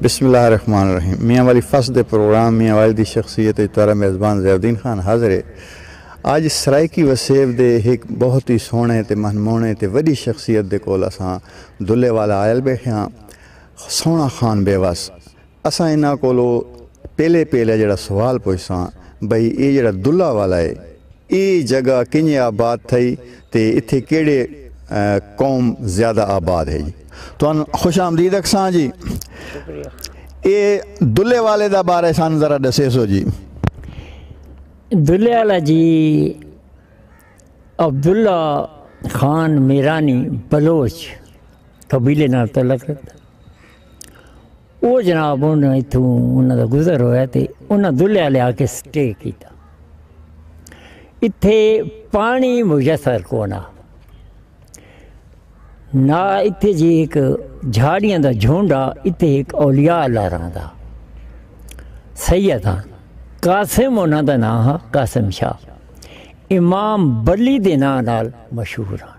بسم اللہ الرحمن الرحیم۔ میاں والی فصل دے پروگرام میاں والی دی شخصیت تارا میزبان ضیاء الدین خان حاضر ہے۔ آج سرائکی وسیب دے ایک بہت ہی سونے تے منمونے تے وڈی شخصیت دے کول اساں دلے والا آئل بیٹھے ہاں، سونا خان بیوس۔ اساں انہاں کولو پہلے جڑا سوال پوچھاں بھئی یہ جڑا دلہ والا ہے یہ جگہ کنجے آباد تھئی تے اتھے کیڑے قوم زیادہ آباد ہے جی؟ تو خوش آمدید اکساں جی۔ یہ دلے والے دا بارے سان ذرا دسے سو جی۔ دلے والا جی عبداللہ خان میرانی بلوچ قبیلے نال تعلق رکھتا۔ وہ جناب انہوں اتوں دا گزر ہویا تے انہوں دلے والے آ کے سٹے کیتا۔ اتھے پانی میسر کونا نہ اتھے جی ایک جھاڑیاں دا جھونڈا اتھے ایک اولیاء اللہ رہندا سید ہاں قاسم انہاں دا نام ہا قاسم شاہ امام بلی دے نام نال مشہور ہاں۔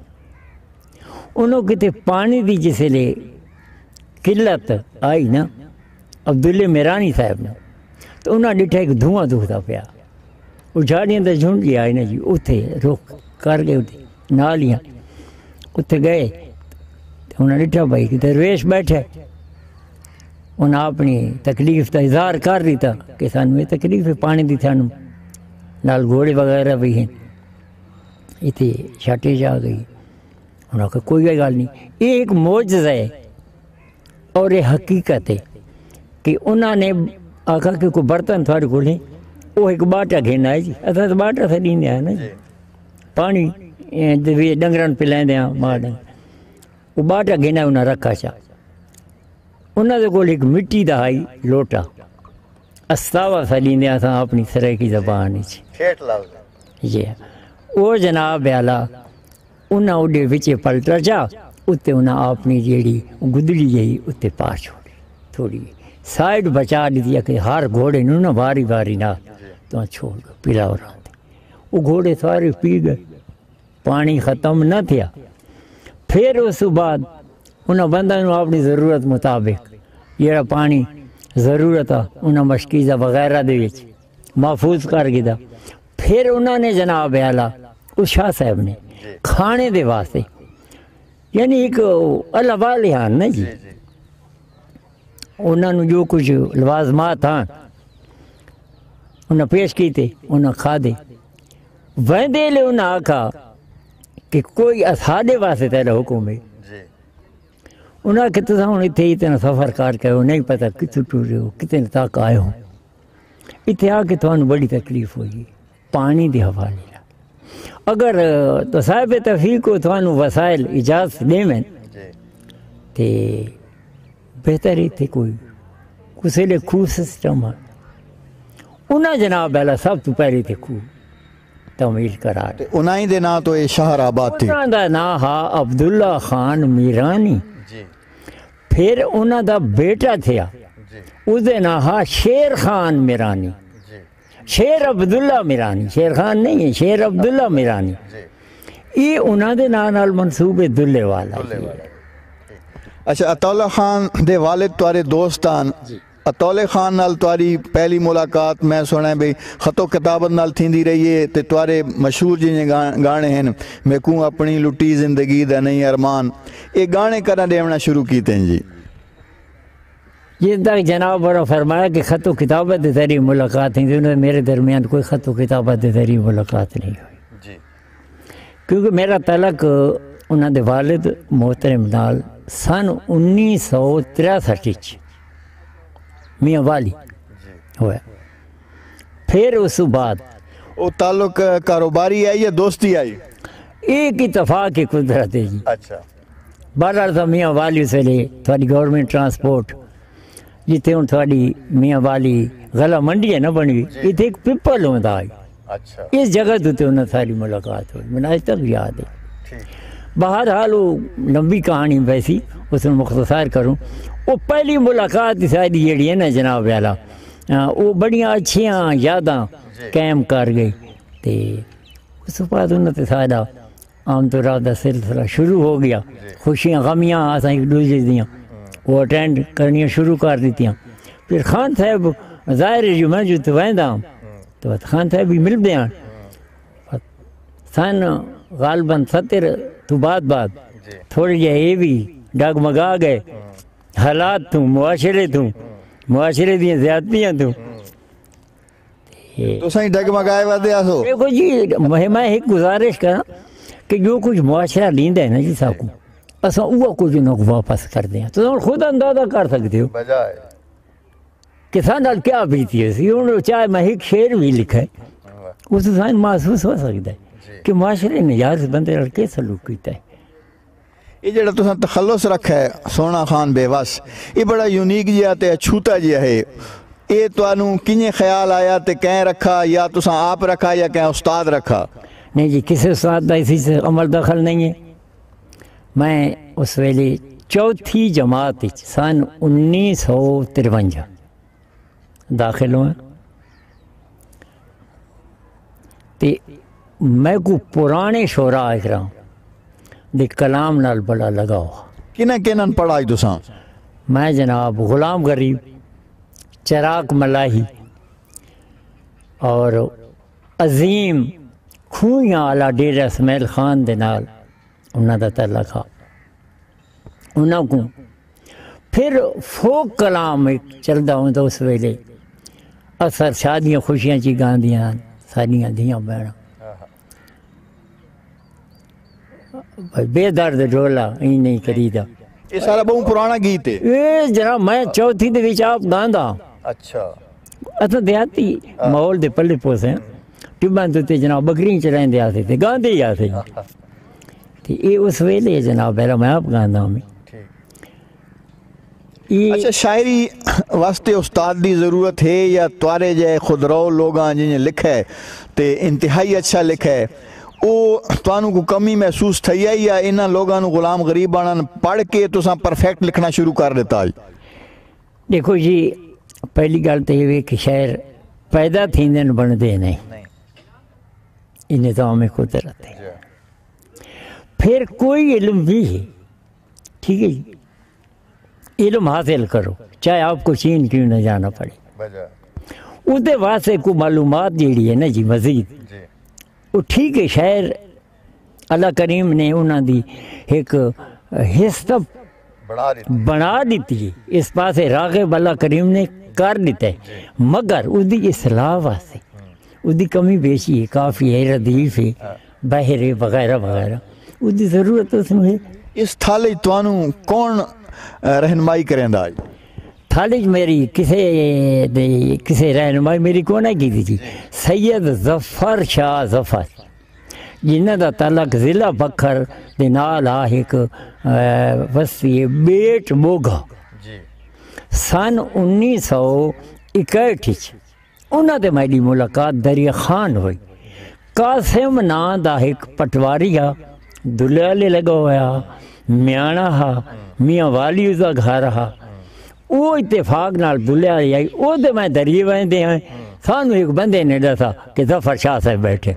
انہوں کتے پانی دی جسے لے قلت آئی نا عبداللہ میرانی صاحب نے تو انہاں ڈٹھا ایک دھواں دکھتا پیا، وہ جھاڑیاں دا جھونڈ جی آئی نا جی اتھے رخ کر گئے اتھے نالیاں اتھے گئے۔ انہوں نے ڈٹھا بھائی کہ درویش بیٹھے، انہوں اپنی تکلیف کا اظہار کر دیتا کہ سانو یہ تکلیف ہے پانی دی تھانو نال گھوڑے وغیرہ بھی ہیں اتھے چھٹے جا گئی۔ انہوں نے کہا کوئی گل نہیں، یہ ایک معجزہ ہے اور یہ حقیقت ہے کہ انہوں نے آکھا کہ کوئی برتن تھوڑے کو لیں وہ ایک باٹا گھینا ہے جی، اتھا تو باٹا سے نہیں ہے نا جی پانی ڈنگران پہ لیندے ہیں ماں ڈنگر، وہ باٹا گھینا انہوں نے رکھا چاہ۔ انہوں نے کول ایک مٹی دا آئی لوٹا استاوا سلیندے آساں اپنی سرائکی زبان جی وہ جناب اعلیٰ انہوں اڈے وچے پلٹا چاہ اتنے انہوں اپنی جیڑی گدڑی جہی اتنے پا چھوڑی تھوڑی سائڈ بچا دی کہ ہر گھوڑے نو نہ باری باری نہ تو چھوڑ گئے پلا ہو رہا تھے۔ وہ گھوڑے سارے پی گئے، پانی ختم نہ تھیا۔ پھر اس بعد انہوں بندہ نو اپنی ضرورت مطابق یہ پانی ضرورت ہے انہوں مشکیزہ وغیرہ دے وچ محفوظ کر گیا۔ پھر انہوں نے جناب اعلیٰ اس شاہ صاحب نے کھانے دے واسطے یعنی ایک اللہ والے ہاں نا جی انہوں نے جو کچھ لوازمات ہاں انہوں پیش کیتے انہوں کھا دے ویندے لے انہوں آکھا کہ کوئی اسادے واسطے تیرا حکم ہے۔ انہوں نے کہتے ہوں اتنے اتنا سفر کر کے ہو نہیں پتہ کتنے ٹورے ہو کتنے تک آئے ہوں اتنے آ کے تو بڑی تکلیف ہوئی پانی دے حوالے اگر تو صاحب تفریق کو تو وسائل اجازت دے میں تے بہتر ہی تھے کوئی کسے لے خوہ سسٹم ہے انہاں جناب اعلیٰ سب تو پہلے تھے خوہ تعمیل کرا دے۔ انہاں دے نا تو یہ شہر آباد تھی، انہاں دا نا ہا عبداللہ خان میرانی، پھر انہاں دا بیٹا تھیا اس دے نا ہا شیر خان میرانی، شیر عبداللہ میرانی، شیر خان نہیں ہے شیر عبداللہ میرانی۔ یہ انہاں دے نا نال منصوب دلے والا۔ اچھا عطاءاللہ خان دے والد توارے دوستان عطاءاللہ خان نال تواری پہلی ملاقات میں سنا ہے بھئی خط و کتابت نال تھیندی رہی ہے تے توارے مشہور جنہیں گانے ہیں میں کوں اپنی لٹی زندگی دا نہیں ارمان، یہ گانے کرنا دیونا شروع کیتے ہیں جی؟ یہ تک جناب نے فرمایا کہ خط و کتابت دے ذریعے ملاقات ہیں، انہوں نے میرے درمیان کوئی خط و کتابت دے ذریعے ملاقات نہیں ہوئی کیونکہ میرا تعلق انہوں دے والد محترم نال سن 1963 میاں والی ہوا۔ پھر اس بعد وہ تعلق کاروباری آئی یا دوستی آئی؟ ایک اتفاق کی قدرت ہے جی۔ اچھا بہرحال تو میاں والی سے لے تھوڑی گورنمنٹ ٹرانسپورٹ جتنے ہوں تھوڑی میاں والی غلہ منڈی ہے نا بنی اتنے ایک پپل ہوتا آئی اس جگہ تو انہوں نے ساری ملاقات ہوئی میں آج تک یاد ہے۔ بہرحال وہ لمبی کہانی ویسی اس میں مختصر کروں وہ پہلی ملاقات شاید جیڑی ہے نا جناب والا وہ بڑیاں اچھیاں یاداں قائم کر گئی تے اس بعد انہوں نے سارا عام طور دا سلسلہ شروع ہو گیا، خوشیاں غمیاں آساں ایک دوسرے دیاں وہ اٹینڈ کرنی شروع کر دیتی ہیں. پھر خان صاحب ظاہر ہے جو میں جو تو وہدا تو خان صاحب بھی مل دیا سن غالباً 70 تو بعد تھوڑی جہے یہ بھی ڈگمگا گئے حالات تو معاشرے دیا زیادتیاں تو سائیں ڈگمگائے ودے آسو. دیکھو جی میں ایک گزارش کرا کہ جو کچھ معاشرہ لیندا ہے نا جی ساکو اساں وہ کچھ نہ واپس کر دیں تو خود اندازہ کر سکتے ہو بجائے کہ سان نال کیا بیتی ہے سی انہوں چاہے میں ایک شعر بھی لکھا ہے اس سائن محسوس ہو سکتا ہے کہ معاشرے نے یار بندے نال کے سلوک کیتا ہے. یہ جڑا تساں تخلص رکھا ہے سونا خان بے بس یہ بڑا یونیک جہا تے چھوٹا جہا ہے. یہ تانوں کنے خیال آیا تے کہیں رکھا یا تساں آپ رکھا یا کہیں استاد رکھا؟ نہیں جی کسی استاد دا اسی سے عمل دخل نہیں ہے. میں اس ویلے چوتھی جماعت سن 1953 داخل ہوا تے میں کو پرانے شعراء اکرام دے کلام نال بڑا لگا ہوا. کنن پڑھائی تساں؟ میں جناب غلام غریب چراغ ملاحی اور عظیم کھوئیاں والا ڈیرہ اسماعیل خان دے نال انہاں دا تعلق ہے. انہاں کو پھر فوک کلام ایک چلدا ہوں تو اس ویلے اثر شادیاں خوشیاں چی گاندیاں ساریاں دیاں بہناں بے درد ڈولا این نہیں کریدا. یہ سارا بہت پرانا گیت ہے. اے جناب میں چوتھی دے وچ آپ گاندا. اچھا اتنا دیہاتی ماحول دے پلے پوسے ٹباں تے جناب بکریاں چرائیں دے آتے تھے گاندے ہی آتے تے یہ اس ویلے جناب پہلا میں آپ گاندا ہوں. اچھا شاعری واسطے استاد دی ضرورت ہے یا توارے جائے خود رو لوگاں جنہیں لکھا ہے تے انتہائی اچھا لکھا ہے او توانوں کو کمی محسوس تھی ہے یا انہاں لوگاں غلام غریب آنن پڑھ کے تساں پرفیکٹ لکھنا شروع کر دیتا ہے؟ دیکھو جی پہلی گل تو یہ کہ شاعر پیدا تھیندن بندے نہیں یہ نظام قدرت ہے. پھر کوئی علم بھی ہے ٹھیک ہے جی علم حاصل کرو چاہے آپ کو چین کیوں نہ جانا پڑے اس دے واسطے کو معلومات جیڑی ہے نا جی مزید وہ ٹھیک ہے. شاعر اللہ کریم نے انہاں دی ایک حصہ بنا دیتی ہے اس پاسے راغب اللہ کریم نے کر دیتا ہے مگر اس دی اصلاح واسطے اس دی کمی بیشی ہے کافی ہے ردیف ہے بحر ہے وغیرہ وغیرہ اس دی ضرورت اس میں ہے. اس تھالے توانوں کون رہنمائی کریں دا؟ تھالے میری کسے رہنمائی میری کون ہے کی تھی سید ظفر شاہ ظفر جنہ دا تعلق ضلع بکھر دے نال آ ایک وسیع بیٹ موگا سن 1961 انہاں دے میری ملاقات دریا خان ہوئی. قاسم نا دا ایک پٹواریہ دلالے لگا ہوا میانا ہا میاں والی دا گھر ہا وہ اتفاق نال دلالے آئی وہ دے میں دریے ویندے ہیں سانو ایک بندے نے دسا کہ ظفر شاہ صاحب بیٹھے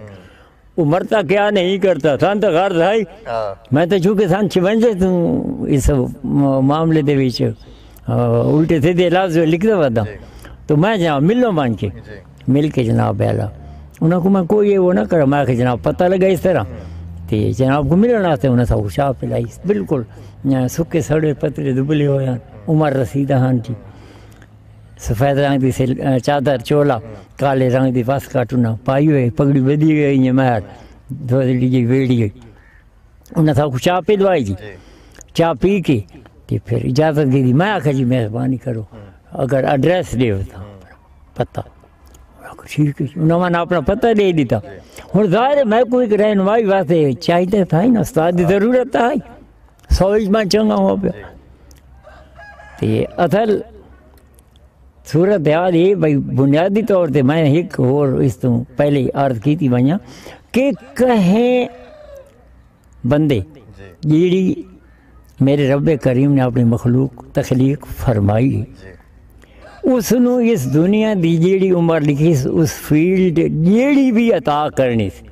وہ مرتا کیا نہیں کرتا سان تو غرض آئی میں تو چونکہ سان چونجے تو اس معاملے دے وچ الٹے سیدھے لفظ لکھتا ودا تو میں جناب ملوں بن کے مل کے جناب بیلا انہوں کو میں کوئی وہ نہ کرا میں کہ جناب پتہ لگا اس طرح تے جناب کو ملنا آتے انہیں سا شاہ پلائی بالکل سکے سڑے پتلے دبلے ہوئے عمر رسیدہ ہاں جی سفید رنگ دی چادر چولا کالے رنگ دی بس کاٹونا پائی ہوئے پگڑی بدی گئی مہر دھولی جی ویڑی گئی انہیں سا کو چاہ پلوائی جی چاہ پی کے پھر اجازت دی میں آخر جی مہربانی کرو اگر ایڈریس دے ہوتا پتہ ٹھیک ہے انہوں نے اپنا پتہ دے دیتا ہوں ظاہر ہے میں کوئی رہنمائی واسطے چاہیے تھا ہی نا استاد کی ضرورت تھا سوچ میں چنگا ہوا پیا اصل صورت حال یہ بھائی بنیادی طور پہ میں ایک اور اس تو پہلے عرض کی تھی بھائیاں کہ کہیں بندے جیڑی میرے رب کریم نے اپنی مخلوق تخلیق فرمائی اس نو اس دنیا دی جیڑی عمر لکھی اس فیلڈ جیڑی بھی عطا کرنی سی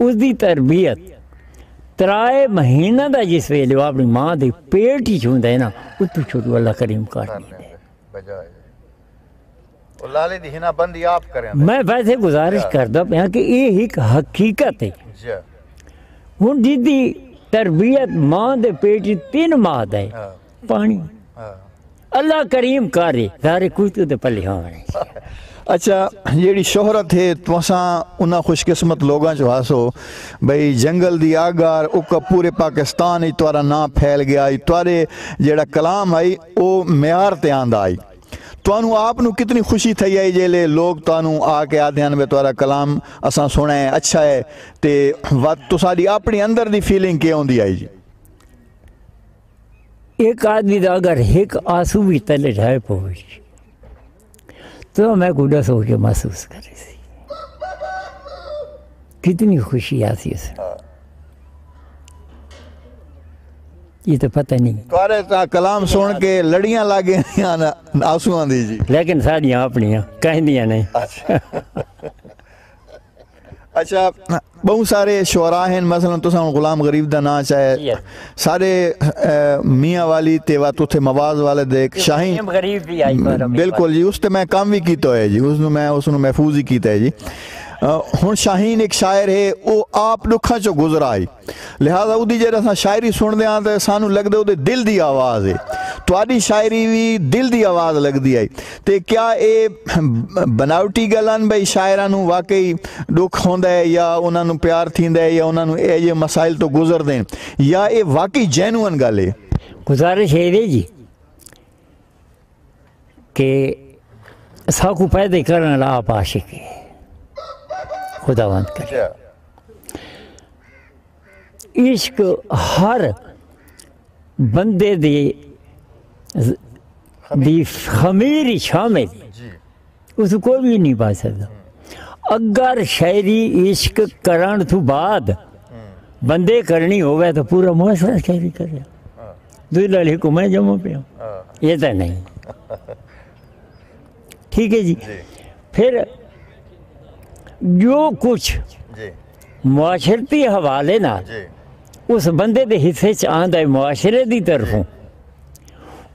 اس دی تربیت ترائے مہینہ دا جس ویلے وہ اپنی ماں دے پیٹ ہی چھوندا ہے نا اتو چھوٹو اللہ کریم کرنے دے لالے دی ہنا بندی آپ کریں میں ویسے گزارش کردا پیا کہ یہ ایک حقیقت ہے ہن جدی تربیت ماں دے پیٹ 3 ماہ دا ہے پانی اللہ کریم کرے سارے کچھ تے پلے ہونے اچھا جیڑی شہرت ہے توساں انہاں خوش قسمت لوگاں چ ہاسو بھئی جنگل دی آگار اوکا پورے پاکستان ہی تورا نام پھیل گیا تورے جیڑا کلام آئی او معیار تے آندا آئی توانو آپ نو کتنی خوشی تھی آئی جیلے لوگ توانو آ کے آدھے ہیں بے تورا کلام اساں سنے اچھا ہے تے وقت تو ساری اپنی اندر دی فیلنگ کیا ہوندی آئی جی ایک آدمی دا اگر ایک آنسو بھی تلے جائے پوچھ تو میں گوڑا سو کے محسوس کر رہی سی کتنی خوشی آتی ہے یہ تو پتہ نہیں توارے تا کلام سن کے لڑیاں لاگے آنسو آن دی جی لیکن ساڑیاں اپنیاں کہیں دیا نہیں اچھا بہت سارے شعراء ہیں مثلا تو غلام غریب دا نا چاہے سارے میاں والی تیوا تو تھے مواز والے دیکھ شاہین غریب بھی آئی بالکل جی اس تے میں کام بھی کیتا ہے جی اس نے محفوظ ہی کیتا ہے جی ہن شاہین ایک شاعر ہے وہ آپ دکھاں چو گزرا آئی لہذا وہ دی جیڑا شاعری سن دے آن تے سانو لگ دے وہ دل دی آواز ہے تواری شاعری بھی دل دی آواز لگ دی آئی تے کیا اے بناوٹی گلان بھئی شاعرانو واقعی دکھ ہوندہ ہے یا انہوں پیار تھیندہ ہے یا انہوں یہ مسائل تو گزر دیں یا اے واقعی جینوان گالے گزارش ہے دے جی کہ ساکو پیدا کرنا لا آپ عاشق ہے خدا بند کرے عشق ہر بندے دی خمیری شامل اس کو کوئی بھی نہیں پا سکتا اگر شاعری عشق کرن تو بعد بندے کرنی ہوگا تو پورا معاشرہ شاعری کرے دلہل کو میں جمع پہ ہوں یہ تو نہیں ٹھیک ہے جی پھر جو کچھ معاشرتی حوالے نہ اس بندے دے حصے چ آندا ہے معاشرے دی طرفوں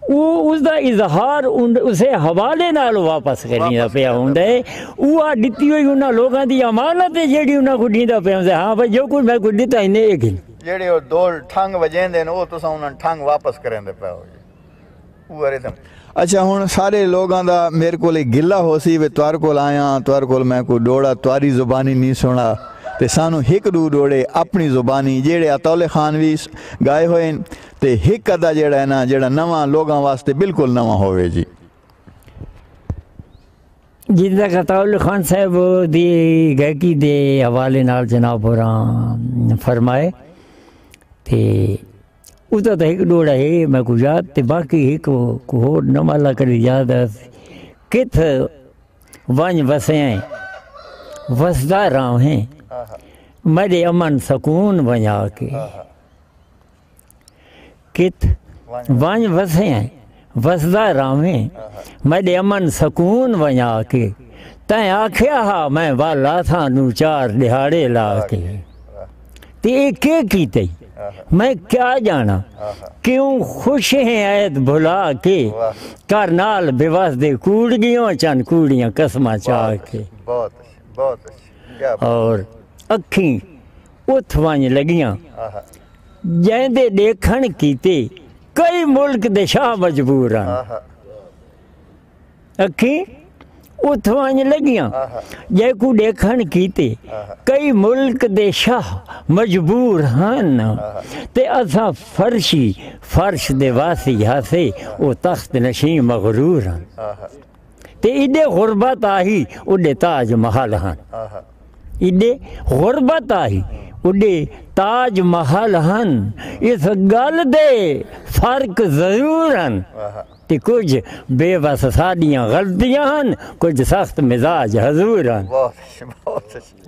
وہ اس دا اظہار اسے حوالے نال واپس کرنی دا پیا ہوندا ہے وہ دتی ہوئی انہاں لوگاں دی امانت ہے جیڑی انہاں کو دیندا پیا ہوندا ہاں بھائی جو کچھ میں کو دتا اینے اے گل جیڑے او دو ٹھنگ وجیندے نے او تساں انہاں ٹھنگ واپس کریندے پیا ہو جی وہ ریتم اچھا ہن سارے لوگاں دا میرے کول گلا ہو سی وے توار کول آیا توار کول میں کو ڈوڑا تواری زبانی نہیں سنا تے سانو ہک دو ڈوڑے اپنی زبانی جیڑے اطول خانوی گائے ہوئے تے ہک ادا جیڑا ہے نا جیڑا نواں لوگاں واسطے بالکل نواں ہوئے جی جندا اطول خان صاحب دی گائکی دے حوالے نال جناب ہوراں فرمائے تے اس دا ایک ڈوڑا ہے میں کو یاد تے باقی ایک کو ہور نواں لا کر یاد ہے کت ونج وسے ہیں وسدا راہ ہیں میرے امن سکون ونجا کے کت ونج وسے ہیں وسدا راہ ہیں میرے امن سکون ونجا کے تائیں آکھیا ہا میں والا تھا نو 4 دہاڑے لا کے تے ایک کیتے میں کیا جانا کیوں خوش ہیں عید بھلا کے کرنال بیواز دے کوڑگیوں چند کوڑیاں قسمہ چاہ کے اور اکھیں اتھوائیں لگیاں جیندے دیکھن کیتے کئی ملک دے شاہ مجبوراں اکھیں اتھوائیں لگیاں جے کو دیکھن کیتے کئی ملک دے شاہ مجبور ہن تے اساں فرش دے واسی ہاسے او تخت نشین مغرور ہن تے ایڈے غربت آہی اڈے تاج محل ہن ایڈے غربت آہی اڈے تاج محل ہن اس گل دے فرق ضرور ہن تے کچھ بے بس ساڑیاں غلطیاں ہن کچھ سخت مزاج حضور ہن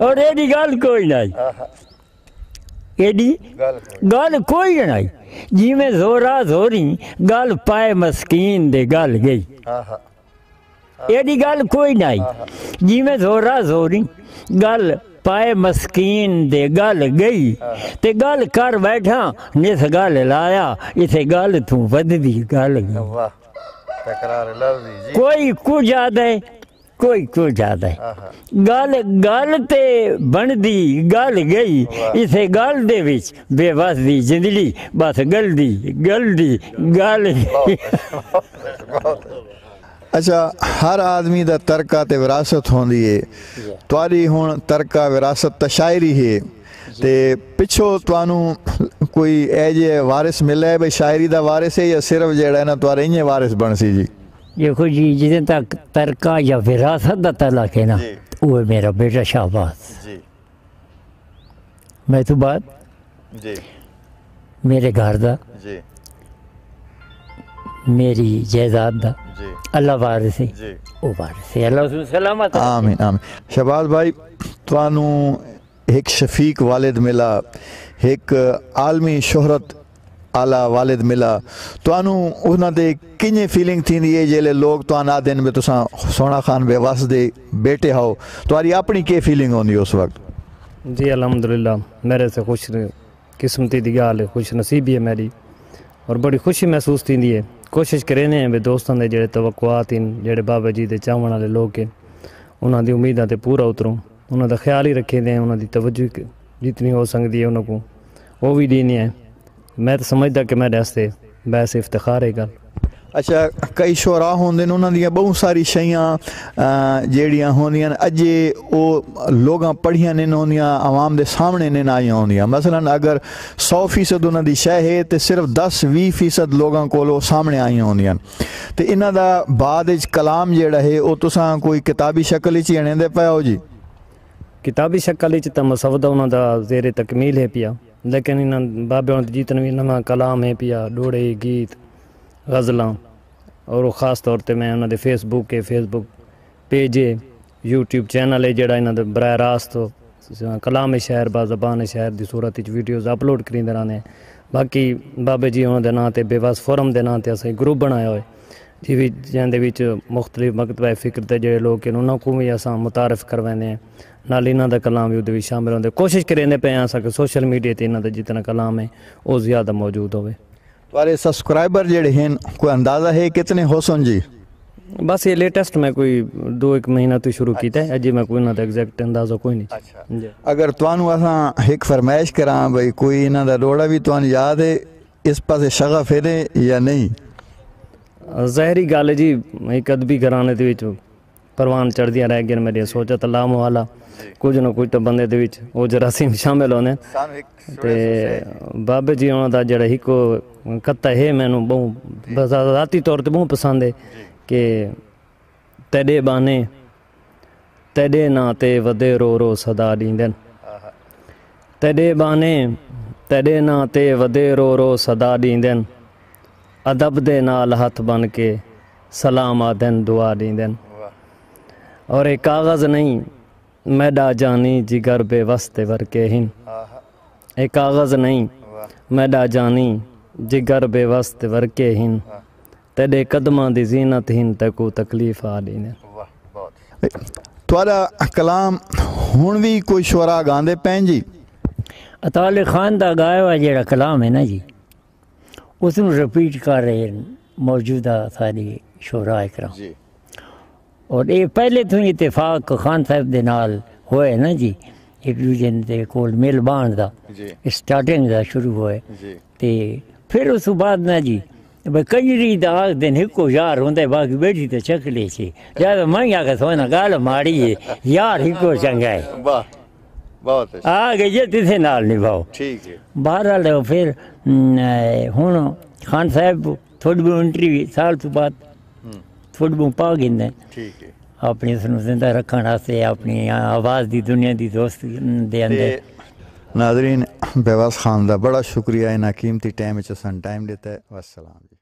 اور ایڈی گل کوئی نہیں ایڈی گل کوئی نہیں جی میں زورا زوری گل پائے مسکین دے گل گئی ایڈی گل کوئی نہیں جی میں زورا زوری گل پائے مسکین دے گل گئی تے گل کر بیٹھا نس گل لایا اسے گل تو ودی گل گئی واہ تکرار لفظی جی کوئی کو زیادہ ہے کوئی کو زیادہ ہے گل گل تے بندی گل گئی اسے گل دے وچ بے بس دی زندگی بس گل دی گل اچھا ہر آدمی دا ترکہ تے وراثت ہوندی ہے تواڈی ہن ترکہ وراثت تا شاعری ہے تے پچھو توانوں کوئی اے جے وارث ملے ہے بھئی شاعری دا وارث ہے یا صرف جیڑا ہے نا تواڈے انجے وارث بن سی جی دیکھو جی جتنے تک ترکہ یا وراثت دا تعلق ہے نا وہ ہے میرا بیٹا شہباز جی میں تو بات جی میرے گھر دا جی میری جائیداد دا جی اللہ وارث ہے جی وہ وارث ہے اللہ اس کو سلامت رکھے۔ آمین آمین شہباز بھائی توانوں ایک شفیق والد ملا ایک عالمی شہرت آلا والد ملا توانوں انہاں دے کنجے فیلنگ تھیندی ہے جیلے لوگ توان دن میں تساں سونا خان بے واس دے بیٹے ہو تواری اپنی کے فیلنگ ہوندی اس وقت؟ جی الحمدللہ میرے سے خوش قسمتی دی گال ہے خوش نصیبی ہے میری اور بڑی خوشی محسوس تھیندی ہے کوشش کرنے ہیں بے دوستان دے جڑے توقعات ہیں جڑے بابا جی دے چاہون والے لوگ ہیں انہاں دی امیداں تے پورا اتروں انہاں دا خیال ہی رکھے دیں انہاں دی توجہ جتنی ہو سکتی ہے انہاں کو وہ بھی دینی ہے میں تو سمجھدا کہ میرے واسطے بس افتخار ہے گل اچھا کئی شعراء ہوندے انہاں دیاں بہت ساری شیاں جیڑیاں ہوندیاں اجے او لوگاں پڑھیاں نہیں ہوندیاں عوام دے سامنے نہیں آئیاں ہوندیاں مثلا اگر 100% انہاں دی شے ہے تے صرف 10-20% لوگاں کولو سامنے آئیاں ہوندیاں تے انہاں دا بعد وچ کلام جیڑا ہے او تساں کوئی کتابی شکل وچ اڑیندے پئے ہو جی کتابی شکل وچ تے مسودہ انہاں دا زیر تکمیل ہے پیا لیکن انہاں بابے جتنے بھی نواں کلام ہے پیا ڈوڑے گیت غزلاں اور خاص طور تے میں انہاں دے فیس بک پیج ہے یوٹیوب چینل ہے جڑا انہاں دے براہ راست کلام شہر با زبان شہر دی صورت وچ ویڈیوز اپلوڈ کریندے رہنے باقی بابے جی انہاں دے نام تے بے بس فورم دے نام تے اسیں گروپ بنایا ہوئے جن دے وچ مختلف مکتبہ فکر تے جڑے لوگ ہیں انہاں کو بھی اساں متعارف کرویندے ہیں نال انہاں دا کلام بھی اودے وچ شامل ہوندے کوشش کریندے پئے ہاں کہ سوشل میڈیا تے انہاں دا جتنا کلام ہے او زیادہ موجود ہوئے تمہارے سبسکرائبر جڑے ہیں کوئی اندازہ ہے کتنے ہو سن جی؟ بس یہ لیٹسٹ میں کوئی 2-1 مہینہ تو شروع کیتا ہے اجے میں کوئی نہ ایگزیکٹ اندازہ کوئی نہیں جی اگر توانوں اساں ایک فرمائش کراں بھئی کوئی انہاں دا ڈوڑا بھی توان یاد ہے اس پاسے شغف ہے یا نہیں؟ ظاہری گل ہے جی ایک ادبی گھرانے دے وچ پروان چڑھدیاں رہ گئیں میری سوچا تے لامحالہ کچھ نہ کچھ تو بندے دے وچ وہ جراثیم شامل ہونے تے بابے جی انہاں دا جڑا ہکو قطع ہے مینوں بہت ذاتی طور تے بہت پسند ہے کہ تیڈے بانے تیڈے نا تے ودے رو رو صدا دیندن تیڈے بانے تیڈے نا تے ودے رو رو صدا دیندن ادب دے نال ہاتھ بن کے سلام آدن دعا دیندن اور ایک کاغذ نہیں میڈا جانی جگر بے وسط ورکے ہن ایک کاغذ نہیں میڈا جانی جگر بے وسط ورکے ہن تیڈے قدماں دی زینت ہن تے کو تکلیف آ دیندن تہاڈا کلام ہن بھی کوئی شعراء گاندے پین جی؟ عطا علی خان دا گایا ہوا جڑا کلام ہے نا جی اس نو رپیٹ کر رہے ہیں موجودہ ساری شعراء اکرام جی اور یہ پہلے تو اتفاق خان صاحب دے نال ہوئے نا جی ایک دوجے دے کول مل بان دا جی سٹارٹنگ دا شروع ہوئے جی تے پھر اس بعد نا جی بھئی کنجری دا آگ دن ہکو یار ہوندے باقی بیٹھی تے چکلے چھے جب میں آگا سونا گال ماڑی ہے یار ہکو چنگا ہے واہ بہت اچھا آگے یہ تیسے نال نبھاؤ ٹھیک ہے بہرحال پھر ہوں خان صاحب تھوڑی بہت انٹری سال تو بعد تھوڑی بہت پا گئے ٹھیک ہے اپنی اس نو زندہ رکھن واسطے اپنی آواز دی دنیا دی دوست دے اندر ناظرین بیواز خان دا بڑا شکریہ انہاں قیمتی ٹائم وچ اساں ٹائم دیتا ہے والسلام جی